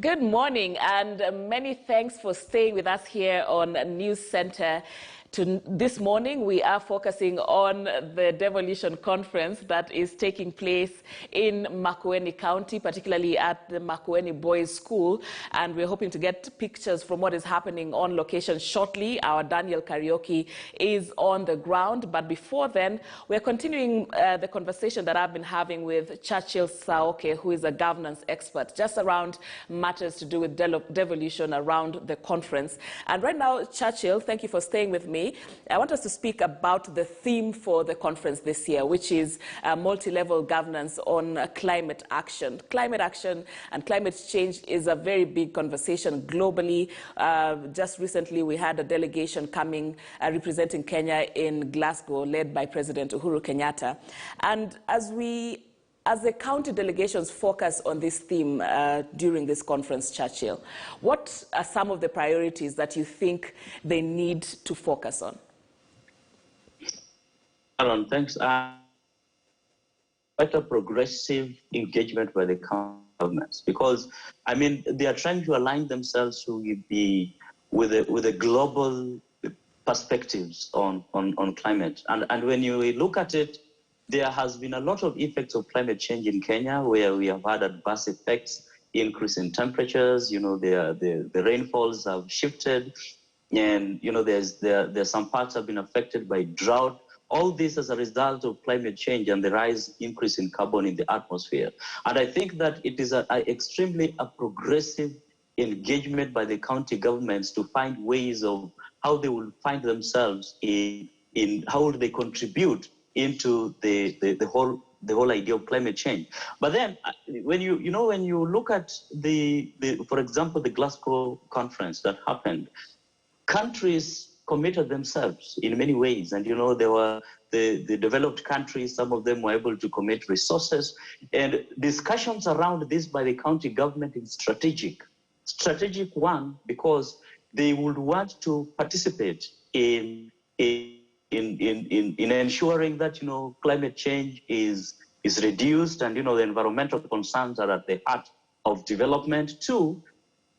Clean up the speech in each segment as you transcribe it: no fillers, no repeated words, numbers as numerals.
Good morning, and many thanks for staying with us here on News Center. This morning, we are focusing on the Devolution conference that is taking place in Makueni County, particularly at the Makueni Boys School. And we're hoping to get pictures from what is happening on location shortly. Our Daniel Karaoke is on the ground. But before then, we're continuing the conversation that I've been having with Churchill Saoke, who is a governance expert, just around matters to do with devolution around the conference. And right now, Churchill, thank you for staying with me. I want us to speak about the theme for the conference this year, which is multi-level governance on climate action. Climate action and climate change is a very big conversation globally. Just recently, we had a delegation coming representing Kenya in Glasgow, led by President Uhuru Kenyatta. And as the county delegations focus on this theme during this conference, Churchill, what are some of the priorities that you think they need to focus on? Alan, thanks. Quite a progressive engagement by the county governments, because, I mean, they are trying to align themselves with the global perspectives on climate. And when you look at it, there has been a lot of effects of climate change in Kenya, where we have had adverse effects, increase in temperatures. You know, the rainfalls have shifted, and you know, there's some parts have been affected by drought. All this as a result of climate change and the increase in carbon in the atmosphere. And I think that it is extremely progressive engagement by the county governments to find ways of how they will find themselves in how will they contribute into the whole idea of climate change. But then when you look at for example, the Glasgow conference that happened, countries committed themselves in many ways. And you know, there were the developed countries, some of them were able to commit resources, and discussions around this by the county government is strategic. Strategic one, because they would want to participate in ensuring that, you know, climate change is reduced, and, you know, the environmental concerns are at the heart of development. Two,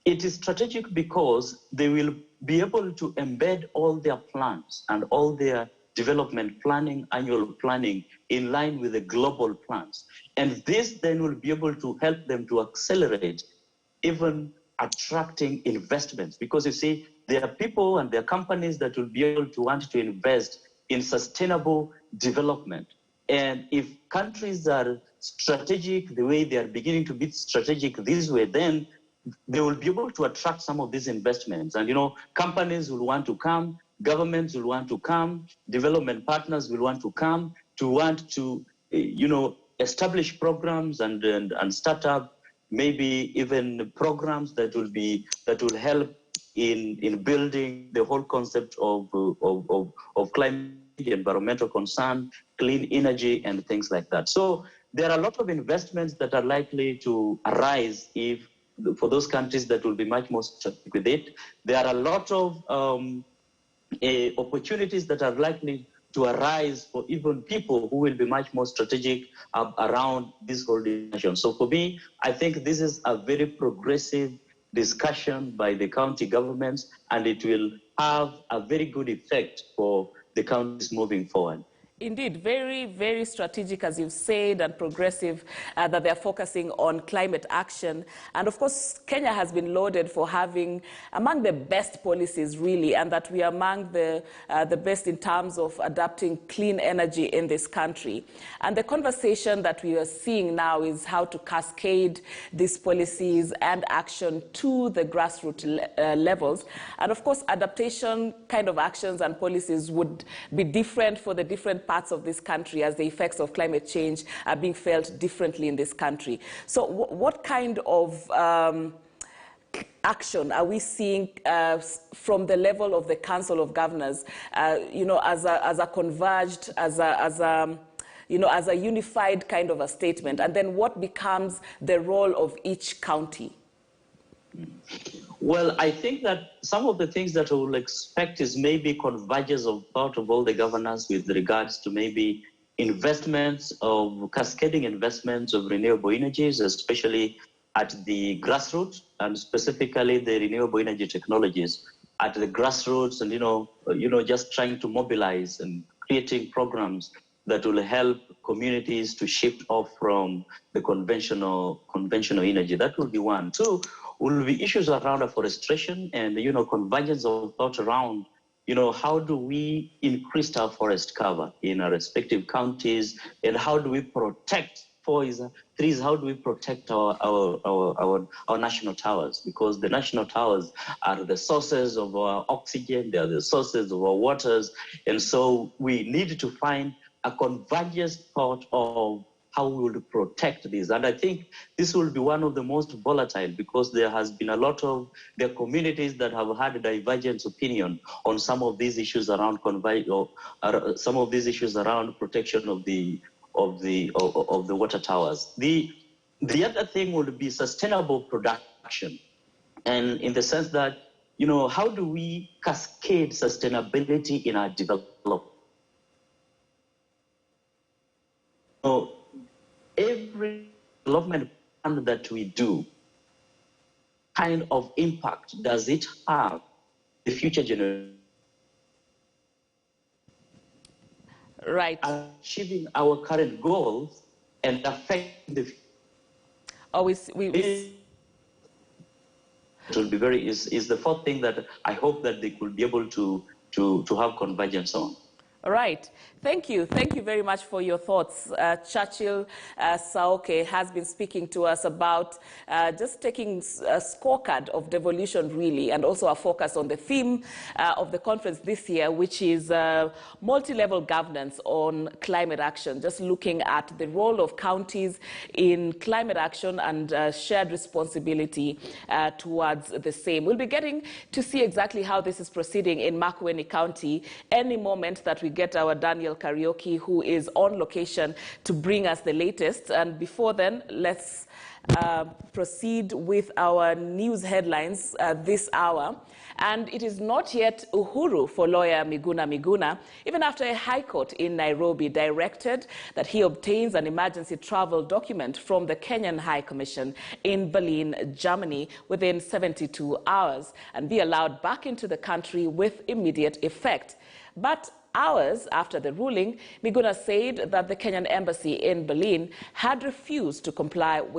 it is strategic because they will be able to embed all their plans and all their development planning, annual planning, in line with the global plans. And this then will be able to help them to accelerate even attracting investments, because you see, there are people and there are companies that will be able to want to invest in sustainable development. And if countries are strategic the way they are beginning to be strategic this way, then they will be able to attract some of these investments. And, you know, companies will want to come, governments will want to come, development partners will want to you know, establish programs and start up maybe even programs that will help in building the whole concept of climate, environmental concern, clean energy, and things like that. So there are a lot of investments that are likely to arise for those countries that will be much more strategic with it. There are a lot of opportunities that are likely to arise for even people who will be much more strategic around this whole discussion. So for me, I think this is a very progressive discussion by the county governments, and it will have a very good effect for the counties moving forward. Indeed, very, very strategic, as you've said, and progressive, that they're focusing on climate action. And of course, Kenya has been lauded for having among the best policies, really, and that we are among the best in terms of adapting clean energy in this country. And the conversation that we are seeing now is how to cascade these policies and action to the grassroots levels. And of course, adaptation kind of actions and policies would be different for the different parts of this country, as the effects of climate change are being felt differently in this country. So what kind of action are we seeing from the level of the Council of Governors, you know, as a converged, as a unified kind of a statement? And then what becomes the role of each county? Well, I think that some of the things that I will expect is maybe convergence of thought of all the governors with regards to maybe investments of cascading investments of renewable energies, especially at the grassroots, and specifically the renewable energy technologies at the grassroots, and just trying to mobilize and creating programs that will help communities to shift off from the conventional energy. That will be one. Two will be issues around afforestation and convergence of thought around how do we increase our forest cover in our respective counties, and how do we protect trees? How do we protect our national towers? Because the national towers are the sources of our oxygen, they are the sources of our waters, and so we need to find a convergence thought of how we will protect these. And I think this will be one of the most volatile, because there has been a lot of the communities that have had a divergent opinion on some of these issues around some of these issues around protection of the water towers. The other thing would be sustainable production, and in the sense that how do we cascade sustainability in our development? Every development plan that we do, kind of impact does it have the future generation? Right. Achieving our current goals and affecting the future. It will be is the fourth thing that I hope that they could be able to have convergence on. All right. Thank you. Thank you very much for your thoughts. Churchill Saoke has been speaking to us about just taking a scorecard of devolution, really, and also a focus on the theme of the conference this year, which is multi-level governance on climate action, just looking at the role of counties in climate action and shared responsibility towards the same. We'll be getting to see exactly how this is proceeding in Makueni County any moment that we get our Daniel Karaoke, who is on location to bring us the latest. And before then, let's proceed with our news headlines this hour. And it is not yet uhuru for lawyer Miguna, even after a high court in Nairobi directed that he obtains an emergency travel document from the Kenyan High Commission in Berlin, Germany, within 72 hours and be allowed back into the country with immediate effect. But hours after the ruling, Miguna said that the Kenyan embassy in Berlin had refused to comply with